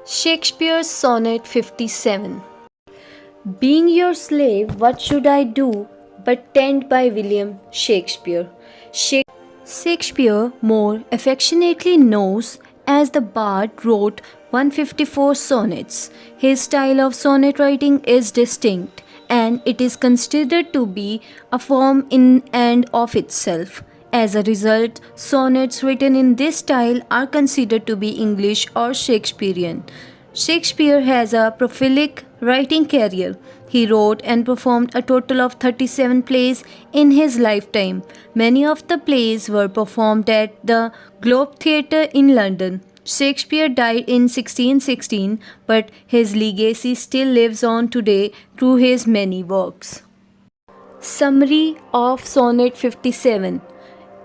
Shakespeare's Sonnet 57. Being your slave, what should I do but tend by William Shakespeare? Shakespeare, more affectionately known as the Bard, wrote 154 sonnets. His style of sonnet writing is distinct, and it is considered to be a form in and of itself. As a result, sonnets written in this style are considered to be English or Shakespearean. Shakespeare has a prolific writing career. He wrote and performed a total of 37 plays in his lifetime. Many of the plays were performed at the Globe Theatre in London. Shakespeare died in 1616, but his legacy still lives on today through his many works. Summary of Sonnet 57.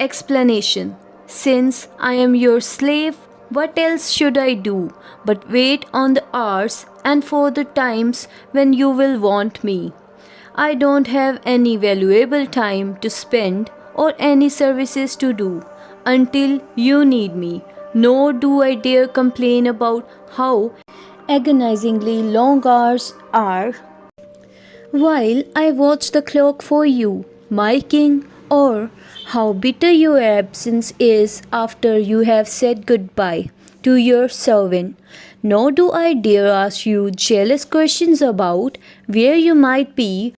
Explanation. Since I am your slave, what else should I do but wait on the hours and for the times when you will want me? I don't have any valuable time to spend or any services to do until you need me, nor do I dare complain about how agonizingly long hours are while I watch the clock for you, my king, or how bitter your absence is after you have said goodbye to your servant. Nor do I dare ask you jealous questions about where you might be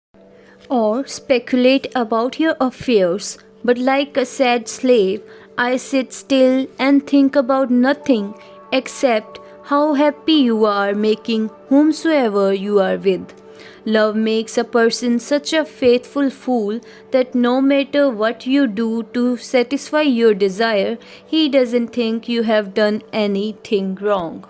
or speculate about your affairs, but like a sad slave, I sit still and think about nothing except how happy you are making whomsoever you are with. Love makes a person such a faithful fool that no matter what you do to satisfy your desire, he doesn't think you have done anything wrong.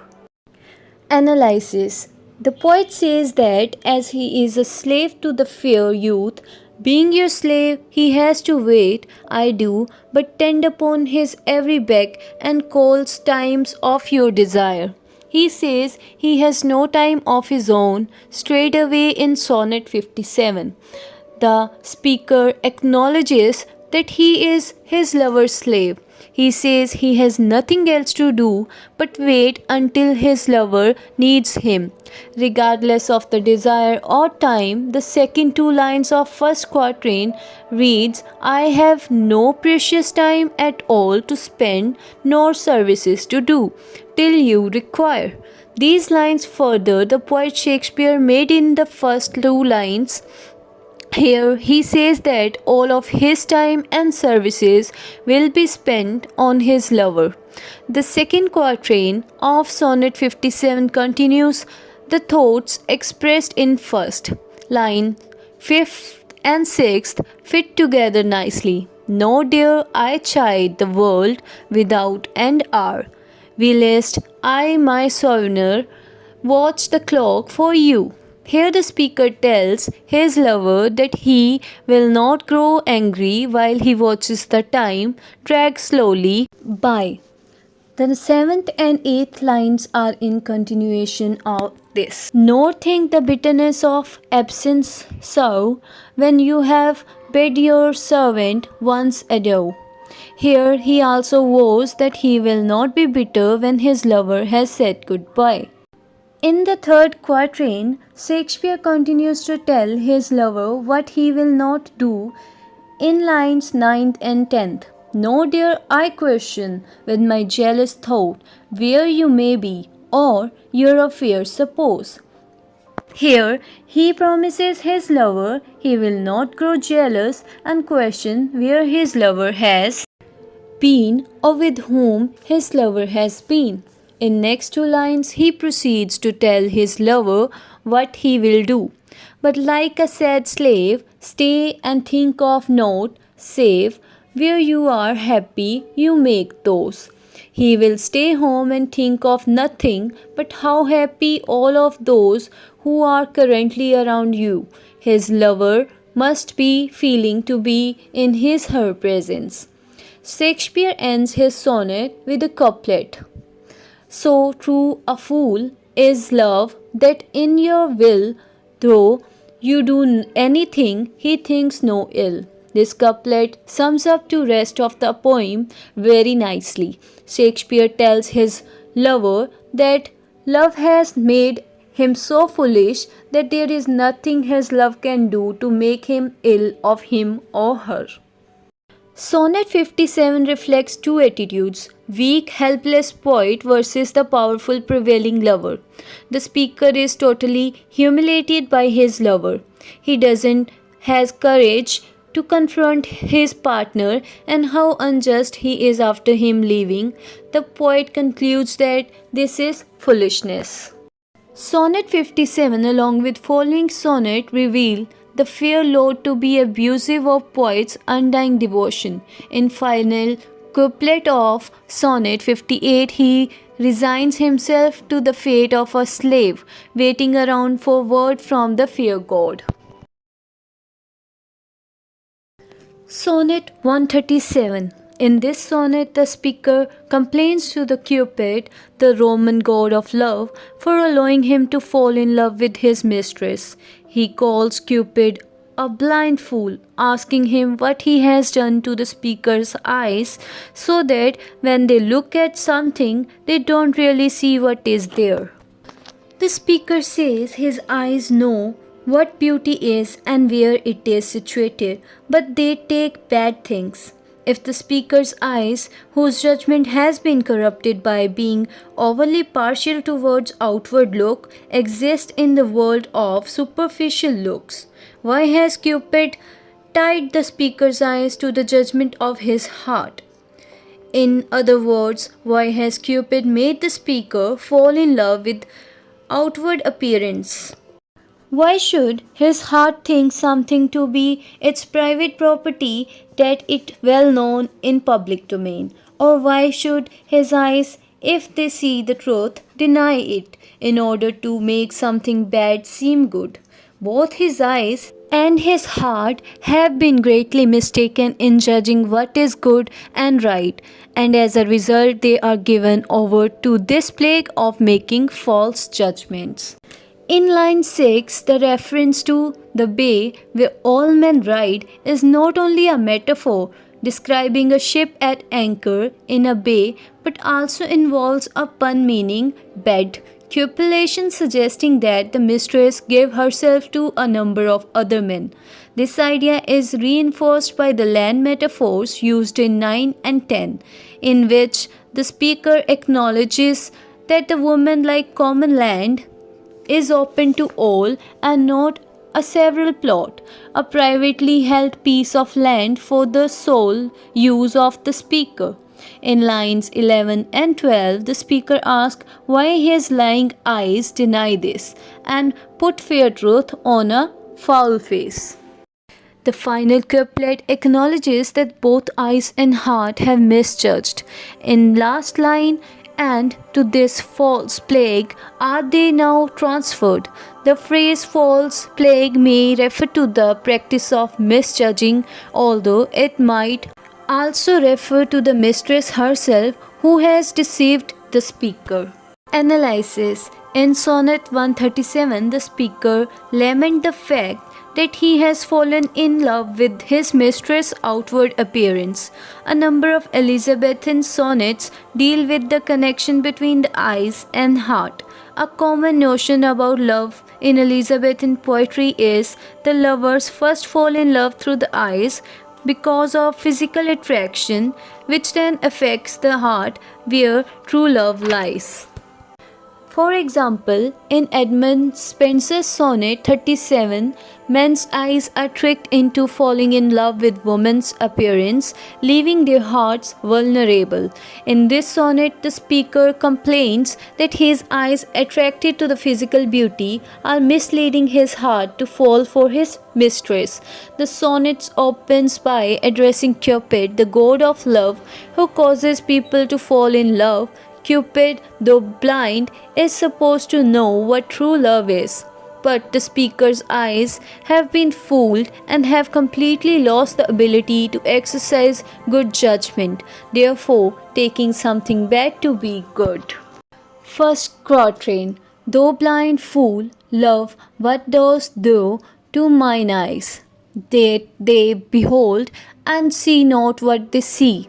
Analysis. The poet says that as he is a slave to the fair youth, being your slave, he has to wait, I do, but tend upon his every beck and calls times of your desire. He says he has no time of his own, straightway in Sonnet 57. The speaker acknowledges that he is his lover's slave. He says he has nothing else to do but wait until his lover needs him. Regardless of the desire or time, the second two lines of first quatrain reads, I have no precious time at all to spend nor services to do till you require. These lines further the poet Shakespeare made in the first two lines. Here he says that all of his time and services will be spent on his lover. The second quatrain of Sonnet 57 continues the thoughts expressed in first line. Fifth and sixth fit together nicely. Nor dare I chide the world without end hour, whilst I, my sovereign, watch the clock for you. Here the speaker tells his lover that he will not grow angry while he watches the time drag slowly by. The seventh and eighth lines are in continuation of this. Nor think the bitterness of absence so when you have bid your servant once adieu. Here he also vows that he will not be bitter when his lover has said goodbye. In the third quatrain, Shakespeare continues to tell his lover what he will not do in lines 9th and 10th. Nor dare I question with my jealous thought where you may be or your affairs suppose. Here he promises his lover he will not grow jealous and question where his lover has been or with whom his lover has been. In next two lines he proceeds to tell his lover what he will do. But like a sad slave, stay and think of naught save where you are happy you make those. He will stay home and think of nothing but how happy all of those who are currently around you. His lover must be feeling to be in his her presence. Shakespeare ends his sonnet with a couplet. So true a fool is love that in your will, though you do anything, he thinks no ill. This couplet sums up the rest of the poem very nicely. Shakespeare tells his lover that Love has made him so foolish that there is nothing his love can do to make him ill of him or her. Sonnet 57 reflects two attitudes: weak, helpless poet versus the powerful, prevailing lover. The speaker is totally humiliated by his lover. He doesn't has courage to confront his partner and how unjust he is after him leaving. The poet concludes that this is foolishness. Sonnet 57 along with following sonnet reveal the fair lord to be abusive of poet's undying devotion. In final couplet of Sonnet 58 he resigns himself to the fate of a slave waiting around for word from the fair god. Sonnet 137. In this sonnet, the speaker complains to the Cupid, the Roman god of love, for allowing him to fall in love with his mistress. He calls Cupid a blind fool, asking him what he has done to the speaker's eyes so that when they look at something, they don't really see what is there. The speaker says his eyes know what beauty is and where it is situated, but they take bad things. If the speaker's eyes, whose judgment has been corrupted by being overly partial towards outward look, exist in the world of superficial looks, why has Cupid tied the speaker's eyes to the judgment of his heart? In other words, why has Cupid made the speaker fall in love with outward appearance? Why should his heart think something to be its private property that it well known in public domain? Or why should his eyes, if they see the truth, deny it in order to make something bad seem good? Both his eyes and his heart have been greatly mistaken in judging what is good and right, and as a result they are given over to this plague of making false judgments. In line 6, the reference to the bay where all men ride is not only a metaphor describing a ship at anchor in a bay but also involves a pun meaning bed, copulation suggesting that the mistress gave herself to a number of other men. This idea is reinforced by the land metaphors used in 9 and 10, in which the speaker acknowledges that the woman, like common land, is open to all and not a several plot, a privately held piece of land for the sole use of the speaker. In lines 11 and 12, the speaker asks why his lying eyes deny this and put fair truth on a foul face. The final couplet acknowledges that both eyes and heart have misjudged. In last line, and to this false plague are they now transferred. The phrase false plague may refer to the practice of misjudging, although it might also refer to the mistress herself who has deceived the speaker. Analysis. In Sonnet 137, the speaker laments the fact that he has fallen in love with his mistress' outward appearance. A number of Elizabethan sonnets deal with the connection between the eyes and heart. A common notion about love in Elizabethan poetry is the lovers first fall in love through the eyes because of physical attraction, which then affects the heart where true love lies. For example, in Edmund Spenser's Sonnet 37, men's eyes are tricked into falling in love with woman's appearance, leaving their hearts vulnerable. In this sonnet, the speaker complains that his eyes, attracted to the physical beauty, are misleading his heart to fall for his mistress. The sonnet opens by addressing Cupid, the god of love, who causes people to fall in love. Cupid, though blind, is supposed to know what true love is. But the speaker's eyes have been fooled and have completely lost the ability to exercise good judgment, therefore taking something bad to be good. First quatrain. Thou blind fool, love, what dost thou to mine eyes? That they behold and see not what they see.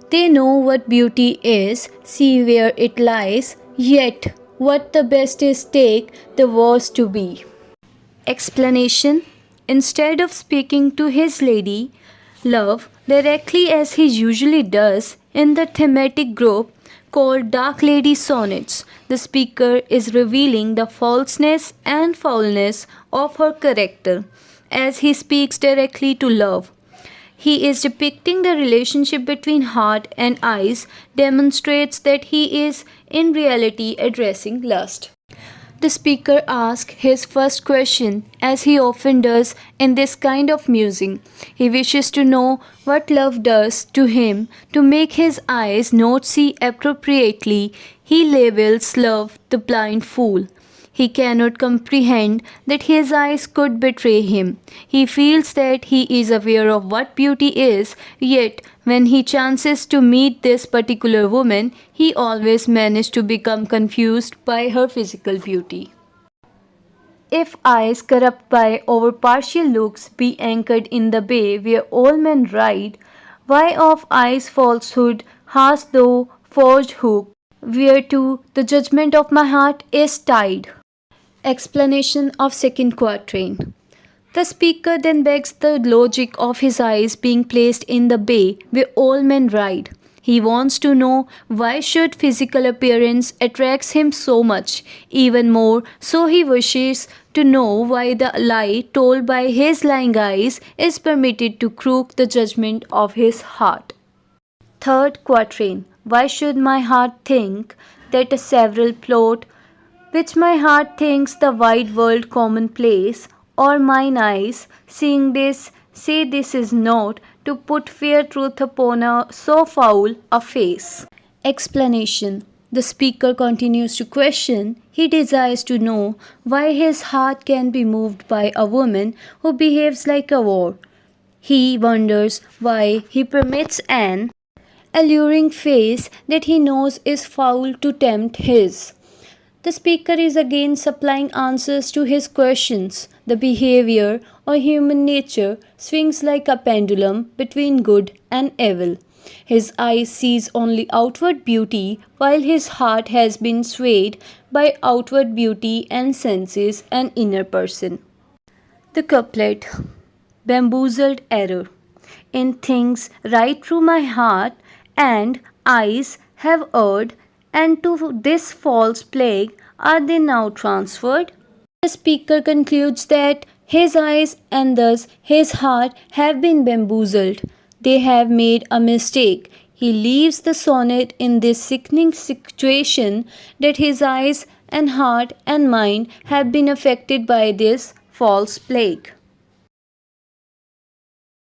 They know what beauty is, see where it lies, yet What the best is take, the worst to be. Explanation. Instead of speaking to his lady love directly as he usually does in the thematic group called Dark Lady Sonnets, the speaker is revealing the falseness and foulness of her character as he speaks directly to love. He is depicting the relationship between heart and eyes, demonstrates that he is in reality addressing lust. The speaker asks his first question, as he often does in this kind of musing. He wishes to know what love does to him to make his eyes not see appropriately. He labels love the blind fool. He cannot comprehend that his eyes could betray him. He feels that he is aware of what beauty is, yet when he chances to meet this particular woman, he always manages to become confused by her physical beauty. If eyes corrupt by over partial looks be anchored in the bay where all men ride, why of eyes falsehood hast thou forged hook, whereto the judgment of my heart is tied? Explanation of second quatrain. The speaker then begs the logic of his eyes being placed in the bay where all men ride. He wants to know why should physical appearance attracts him so much. Even more so he wishes to know why the lie told by his lying eyes is permitted to crook the judgment of his heart. Third quatrain. Why should my heart think that a several plot which my heart thinks the wide world commonplace, or mine eyes, seeing this, say this is not, to put fair truth upon a so foul a face. Explanation. The speaker continues to question. He desires to know why his heart can be moved by a woman who behaves like a whore. He wonders why he permits an alluring face that he knows is foul to tempt his. The speaker is again supplying answers to his questions. The behavior or human nature swings like a pendulum between good and evil. His eye sees only outward beauty, while his heart has been swayed by outward beauty and senses and inner person. The couplet. Bamboozled error. In things right through my heart and eyes have erred, and to this false plague are they now transferred? The speaker concludes that his eyes and thus his heart have been bamboozled. They have made a mistake. He leaves the sonnet in this sickening situation that his eyes and heart and mind have been affected by this false plague.